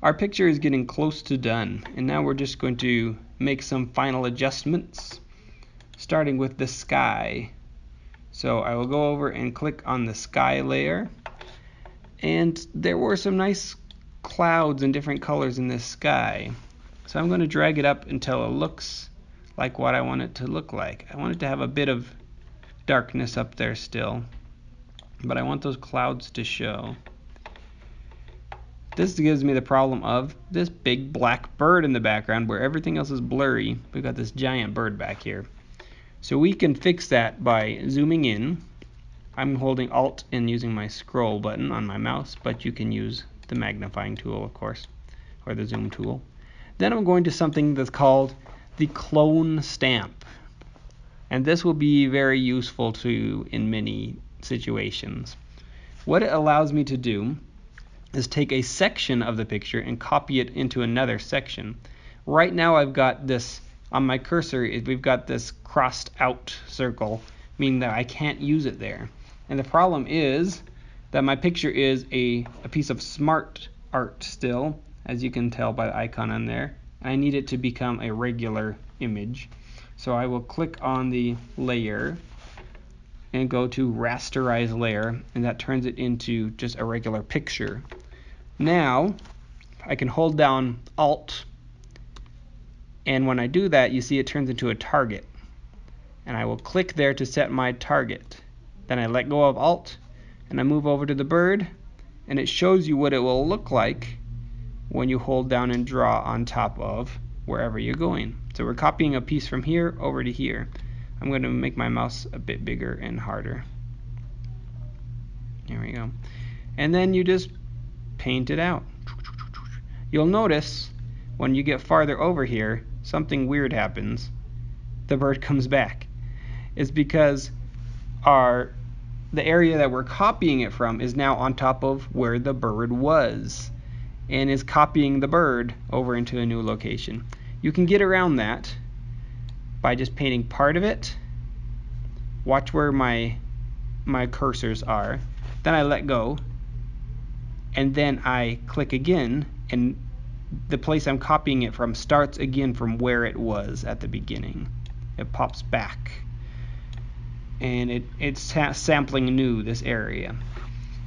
Our picture is getting close to done, and now we're just going to make some final adjustments, starting with the sky. So I will go over and click on the sky layer, and there were some nice clouds and different colors in this sky. So I'm going to drag it up until it looks like what I want it to look like. I want it to have a bit of darkness up there still, but I want those clouds to show. This gives me the problem of this big black bird in the background where everything else is blurry. We've got this giant bird back here. So we can fix that by zooming in. I'm holding Alt and using my scroll button on my mouse, but you can use the magnifying tool, of course, or the zoom tool. Then I'm going to something that's called the clone stamp. And this will be very useful to in many situations. What it allows me to do is take a section of the picture and copy it into another section. Right now I've got this on my cursor, we've got this crossed out circle, meaning that I can't use it there. And the problem is that my picture is a piece of smart art still, as you can tell by the icon on there. I need it to become a regular image. So I will click on the layer and go to rasterize layer, and that turns it into just a regular picture. Now I can hold down Alt, and when I do that, you see it turns into a target. And I will click there to set my target. Then I let go of Alt, and I move over to the bird, and it shows you what it will look like when you hold down and draw on top of wherever you're going. So we're copying a piece from here over to here. I'm going to make my mouse a bit bigger and harder. There we go. And then you just paint it out. You'll notice when you get farther over here, something weird happens. The bird comes back. It's because the area that we're copying it from is now on top of where the bird was, and is copying the bird over into a new location. You can get around that by just painting part of it. Watch where my cursors are. Then I let go, and then I click again, and the place I'm copying it from starts again from where it was at the beginning. It pops back, and it's sampling new, this area.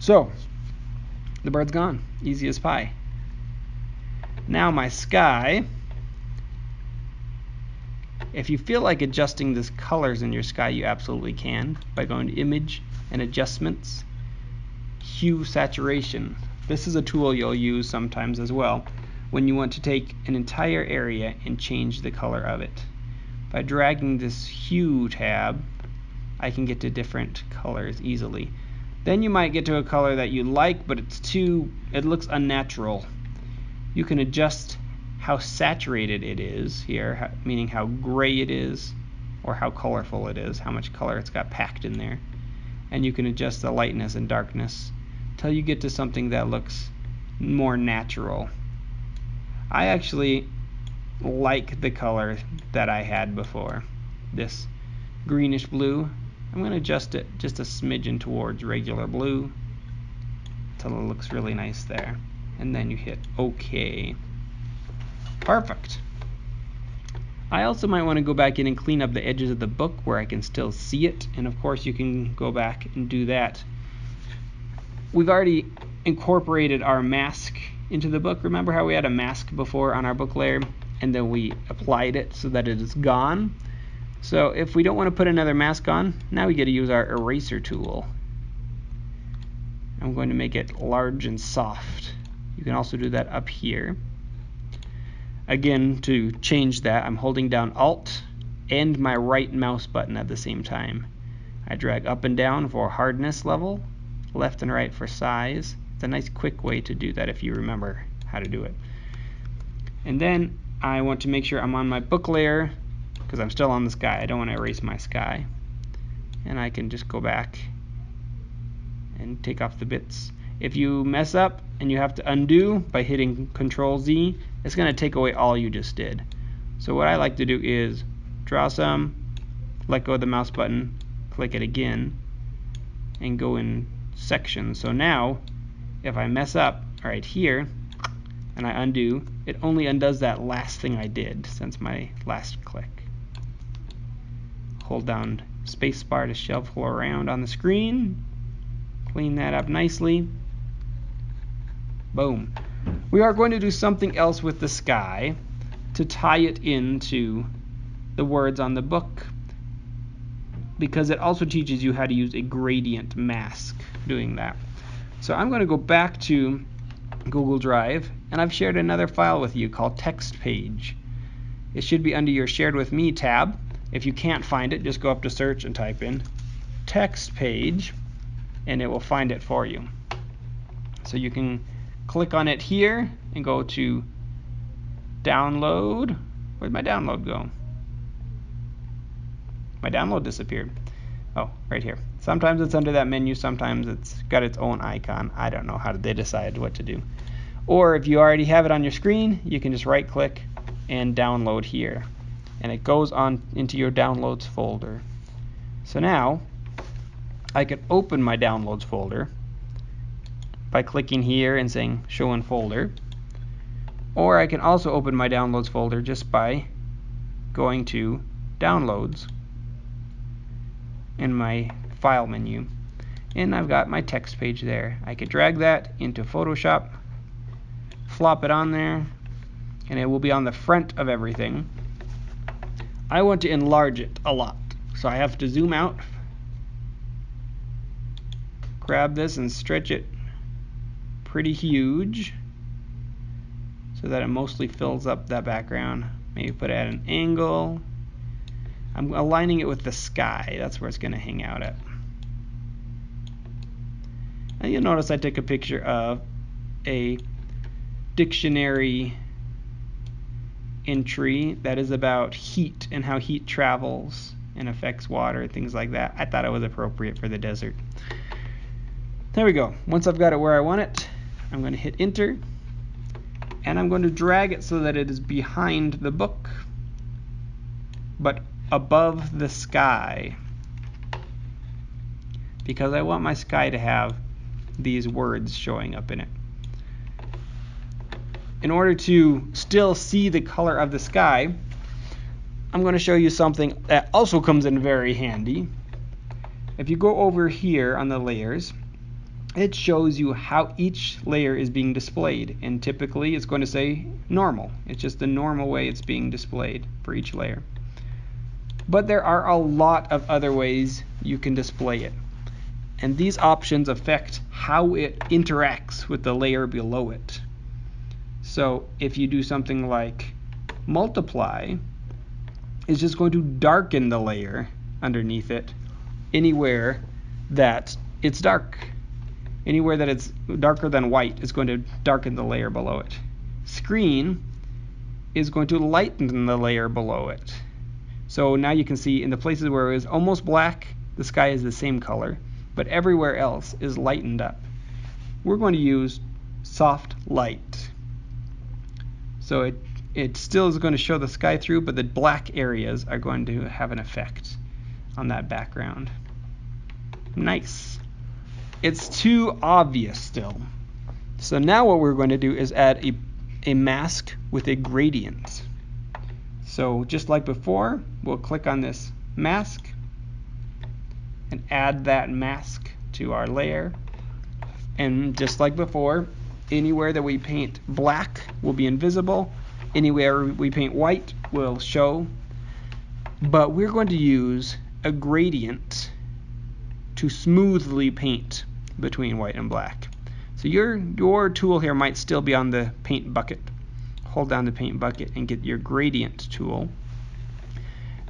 So the bird's gone, easy as pie. Now my sky, if you feel like adjusting the colors in your sky, you absolutely can by going to Image and Adjustments, Hue Saturation. This is a tool you'll use sometimes as well when you want to take an entire area and change the color of it. By dragging this Hue tab, I can get to different colors easily. Then you might get to a color that you like, but it looks unnatural. You can adjust how saturated it is here, meaning how gray it is, or how colorful it is, how much color it's got packed in there. And you can adjust the lightness and darkness until you get to something that looks more natural. I actually like the color that I had before, this greenish blue. I'm going to adjust it just a smidgen towards regular blue until it looks really nice there. And then you hit OK. Perfect. I also might want to go back in and clean up the edges of the book where I can still see it, and of course you can go back and do that. We've already incorporated our mask into the book. Remember how we had a mask before on our book layer, and then we applied it so that it is gone? So if we don't want to put another mask on, now we get to use our eraser tool. I'm going to make it large and soft. You can also do that up here. Again, to change that, I'm holding down Alt and my right mouse button at the same time. I drag up and down for hardness level, left and right for size. It's a nice quick way to do that if you remember how to do it. And then I want to make sure I'm on my book layer because I'm still on the sky. I don't want to erase my sky. And I can just go back and take off the bits. If you mess up and you have to undo by hitting Control Z, it's going to take away all you just did. So what I like to do is draw some, let go of the mouse button, click it again, and go in sections. So now, if I mess up right here, and I undo, it only undoes that last thing I did since my last click. Hold down spacebar to shuffle around on the screen. Clean that up nicely. Boom. We are going to do something else with the sky to tie it into the words on the book, because it also teaches you how to use a gradient mask doing that. So I'm going to go back to Google Drive, and I've shared another file with you called text page. It should be under your shared with me tab. If you can't find it, just go up to search and type in text page, and it will find it for you. So you can click on it here and go to download. Where'd my download go? My download disappeared. Oh, right here. Sometimes it's under that menu, sometimes it's got its own icon. I don't know how they decide what to do. Or if you already have it on your screen, you can just right click and download here, and it goes on into your downloads folder. So now I could open my downloads folder by clicking here and saying show in folder, or I can also open my downloads folder just by going to downloads in my file menu, and I've got my text page there. I could drag that into Photoshop, flop it on there, and it will be on the front of everything. I want to enlarge it a lot, so I have to zoom out, grab this and stretch it pretty huge so that it mostly fills up that background. Maybe put it at an angle. I'm aligning it with the sky. That's where it's going to hang out at. And you'll notice I took a picture of a dictionary entry that is about heat and how heat travels and affects water, things like that. I thought it was appropriate for the desert. There we go. Once I've got it where I want it, I'm going to hit enter, and I'm going to drag it so that it is behind the book but above the sky, because I want my sky to have these words showing up in it. In order to still see the color of the sky, I'm going to show you something that also comes in very handy. If you go over here on the layers, it shows you how each layer is being displayed, and typically it's going to say normal. It's just the normal way it's being displayed for each layer. But there are a lot of other ways you can display it, and these options affect how it interacts with the layer below it. So if you do something like multiply, it's just going to darken the layer underneath it anywhere that it's dark. Anywhere that it's darker than white is going to darken the layer below it. Screen is going to lighten the layer below it. So now you can see in the places where it was almost black, the sky is the same color, but everywhere else is lightened up. We're going to use soft light. So it still is going to show the sky through, but the black areas are going to have an effect on that background. Nice. It's too obvious still. So now what we're going to do is add a mask with a gradient. So just like before, we'll click on this mask and add that mask to our layer. And just like before, anywhere that we paint black will be invisible. Anywhere we paint white will show. But we're going to use a gradient to smoothly paint between white and black. So your tool here might still be on the paint bucket. Hold down the paint bucket and get your gradient tool.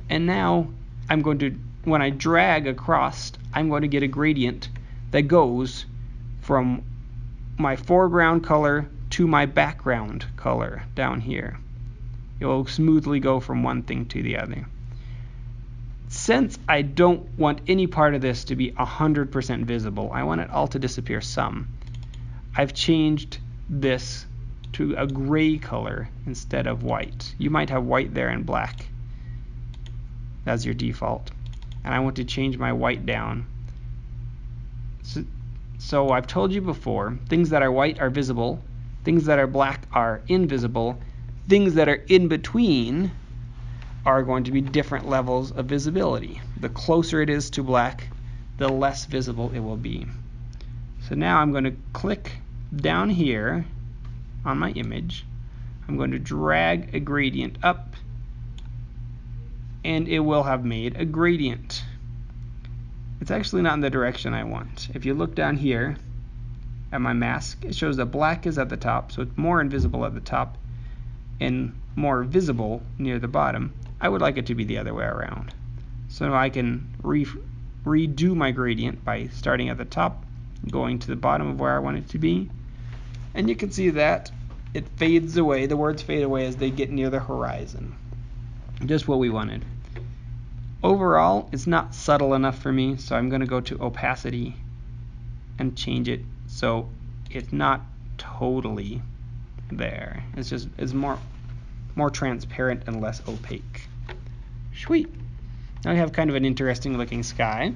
And now I'm going to, when I drag across, I'm going to get a gradient that goes from my foreground color to my background color down here. It will smoothly go from one thing to the other. Since I don't want any part of this to be 100% visible, I want it all to disappear some, I've changed this to a gray color instead of white. You might have white there and black as your default, and I want to change my white down. So I've told you before, things that are white are visible, Things that are black are invisible. Things that are in between are going to be different levels of visibility. The closer it is to black, the less visible it will be. So now I'm going to click down here on my image. I'm going to drag a gradient up, and it will have made a gradient. It's actually not in the direction I want. If you look down here at my mask, it shows that black is at the top, so it's more invisible at the top and more visible near the bottom. I would like it to be the other way around. So I can redo my gradient by starting at the top, going to the bottom of where I want it to be. And you can see that it fades away, the words fade away as they get near the horizon. Just what we wanted. Overall, it's not subtle enough for me, so I'm going to go to opacity and change it so it's not totally there. It's more transparent and less opaque. Sweet. Now we have kind of an interesting looking sky.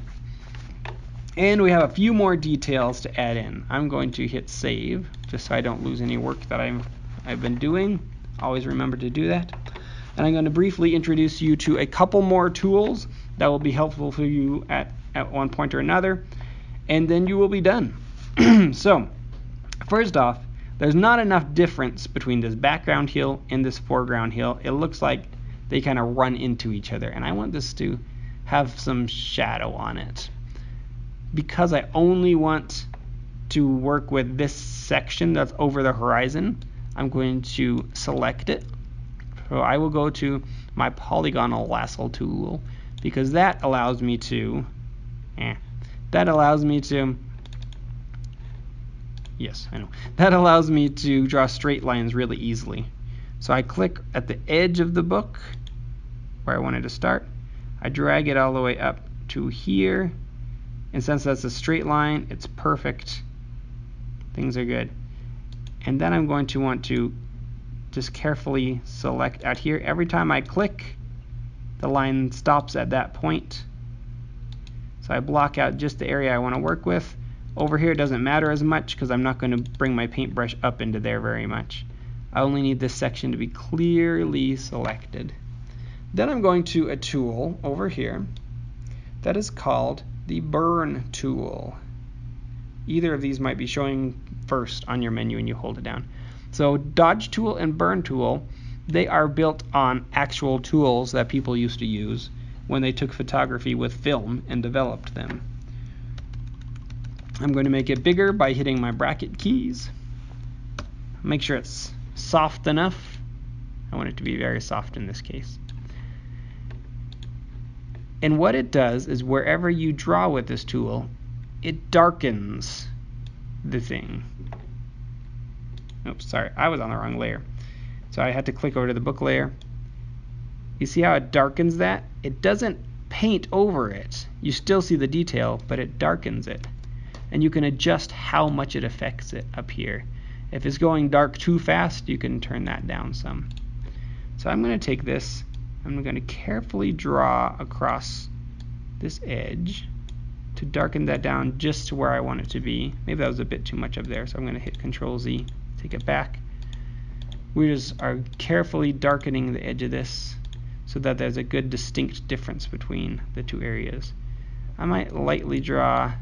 And we have a few more details to add in. I'm going to hit save just so I don't lose any work that I've been doing. Always remember to do that. And I'm going to briefly introduce you to a couple more tools that will be helpful for you at one point or another. And then you will be done. So, first off, there's not enough difference between this background hill and this foreground hill. It looks like they kind of run into each other, and I want this to have some shadow on it. Because I only want to work with this section that's over the horizon, I'm going to select it. So I will go to my polygonal lasso tool, because that allows me to that allows me to draw straight lines really easily. So I click at the edge of the book where I wanted to start. I drag it all the way up to here, and since that's a straight line, it's perfect. Things are good. And then I'm going to want to just carefully select out here. Every time I click, the line stops at that point. So I block out just the area I want to work with. Over here it doesn't matter as much because I'm not going to bring my paintbrush up into there very much. I only need this section to be clearly selected. Then I'm going to a tool over here that is called the Burn tool. Either of these might be showing first on your menu when you hold it down. So Dodge tool and Burn tool, they are built on actual tools that people used to use when they took photography with film and developed them. I'm going to make it bigger by hitting my bracket keys. Make sure it's soft enough. I want it to be very soft in this case. And what it does is wherever you draw with this tool, it darkens the thing. Oops, sorry, I was on the wrong layer. So I had to click over to the book layer. You see how it darkens that? It doesn't paint over it. You still see the detail, but it darkens it. And you can adjust how much it affects it up here. If it's going dark too fast, you can turn that down some. So I'm going to take this, I'm going to carefully draw across this edge to darken that down just to where I want it to be. Maybe that was a bit too much up there, so I'm going to hit Control Z, take it back. We just are carefully darkening the edge of this so that there's a good distinct difference between the two areas. I might lightly draw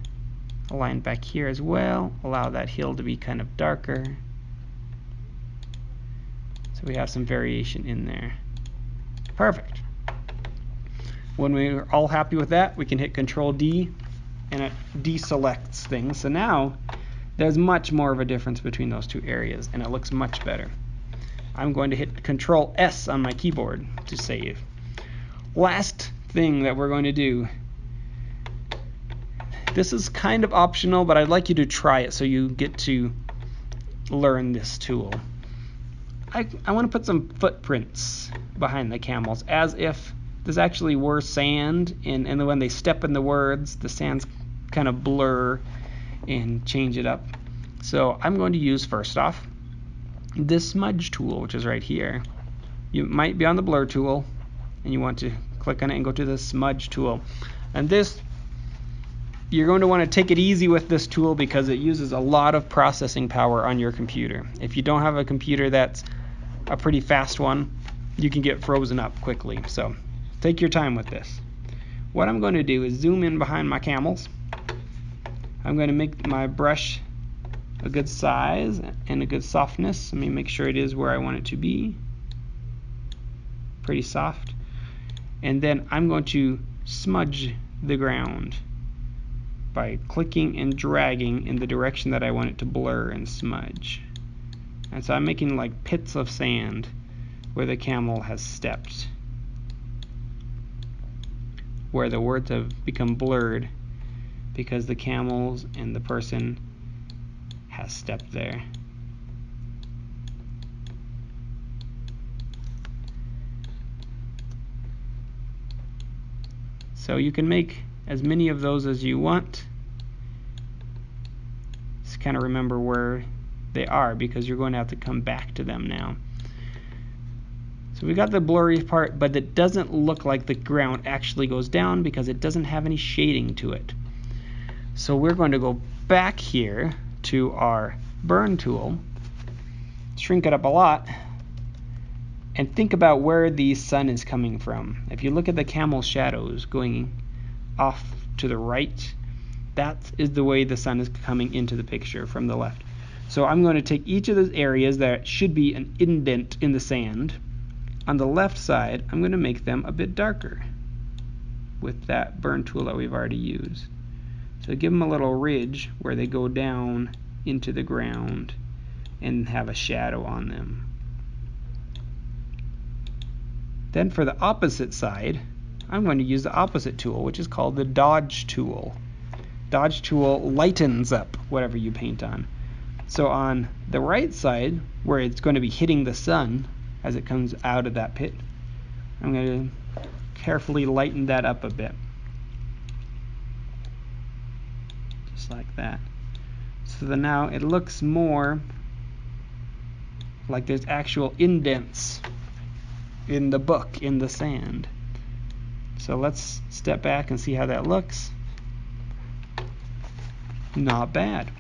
a line back here as well, allow that hill to be kind of darker. So we have some variation in there. Perfect. When we're all happy with that, we can hit Control D and it deselects things. So now there's much more of a difference between those two areas and it looks much better. I'm going to hit Control S on my keyboard to save. Last thing that we're going to do. This is kind of optional, but I'd like you to try it so you get to learn this tool. I want to put some footprints behind the camels as if this actually were sand, and when they step in the words, the sands kind of blur and change it up. So I'm going to use, first off, this smudge tool, which is right here. You might be on the blur tool, and you want to click on it and go to the smudge tool. And this You're going to want to take it easy with this tool because it uses a lot of processing power on your computer. If you don't have a computer that's a pretty fast one, you can get frozen up quickly. So take your time with this. What I'm going to do is zoom in behind my camels. I'm going to make my brush a good size and a good softness. Let me make sure it is where I want it to be. Pretty soft. And then I'm going to smudge the ground by clicking and dragging in the direction that I want it to blur and smudge. And so I'm making like pits of sand where the camel has stepped, where the words have become blurred because the camels and the person has stepped there. So you can make as many of those as you want. Just kind of remember where they are because you're going to have to come back to them now. So we got the blurry part, but it doesn't look like the ground actually goes down because it doesn't have any shading to it. So we're going to go back here to our burn tool, shrink it up a lot, and think about where the sun is coming from. If you look at the camel shadows going off to the right, that is the way the sun is coming into the picture from the left. So I'm going to take each of those areas that should be an indent in the sand. On the left side, I'm going to make them a bit darker with that burn tool that we've already used. So give them a little ridge where they go down into the ground and have a shadow on them. Then for the opposite side, I'm going to use the opposite tool, which is called the dodge tool. Dodge tool lightens up whatever you paint on. So on the right side, where it's going to be hitting the sun as it comes out of that pit, I'm going to carefully lighten that up a bit. Just like that. So then now it looks more like there's actual indents in the book, in the sand. So let's step back and see how that looks. Not bad.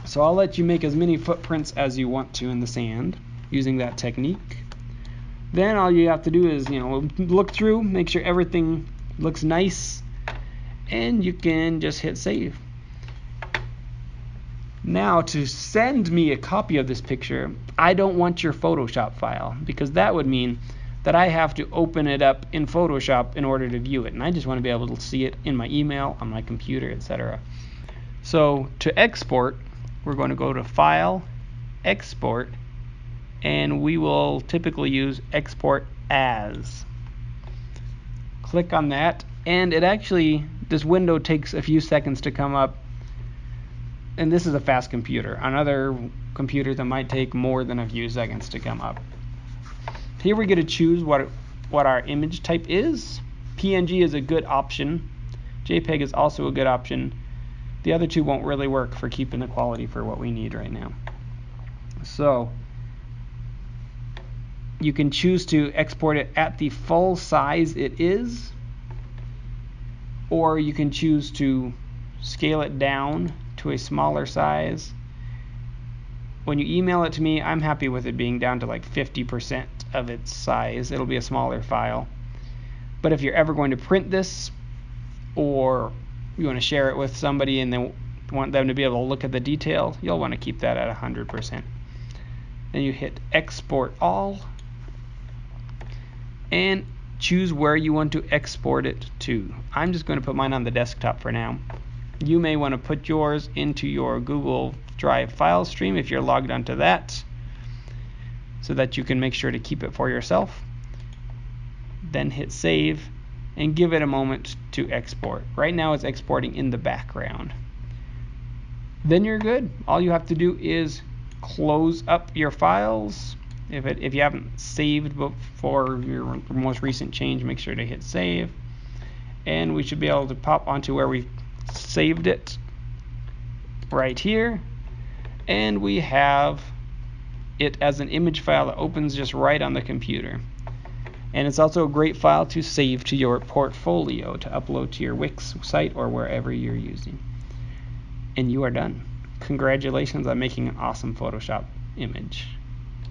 So I'll let you make as many footprints as you want to in the sand using that technique. Then all you have to do is, look through, make sure everything looks nice, and you can just hit save. Now to send me a copy of this picture, I don't want your Photoshop file because that would mean that I have to open it up in Photoshop in order to view it, and I just want to be able to see it in my email, on my computer, etc. So to export, we're going to go to File, Export, and we will typically use Export As. Click on that, and this window takes a few seconds to come up, and this is a fast computer. On other computers it might take more than a few seconds to come up. Here we get to choose what our image type is. PNG is a good option. JPEG is also a good option. The other two won't really work for keeping the quality for what we need right now. So you can choose to export it at the full size it is, or you can choose to scale it down to a smaller size. When you email it to me, I'm happy with it being down to like 50% of its size. It'll be a smaller file. But if you're ever going to print this, or you want to share it with somebody and then want them to be able to look at the detail, you'll want to keep that at 100%. Then you hit Export All and choose where you want to export it to. I'm just going to put mine on the desktop for now. You may want to put yours into your Google Drive file stream if you're logged onto that, so that you can make sure to keep it for yourself. Then hit save and give it a moment to export. Right now it's exporting in the background. Then you're good. All you have to do is close up your files. If you haven't saved before your most recent change, make sure to hit save. And we should be able to pop onto where we saved it right here. And we have it as an image file that opens just right on the computer. And it's also a great file to save to your portfolio, to upload to your Wix site or wherever you're using. And you are done. Congratulations on making an awesome Photoshop image.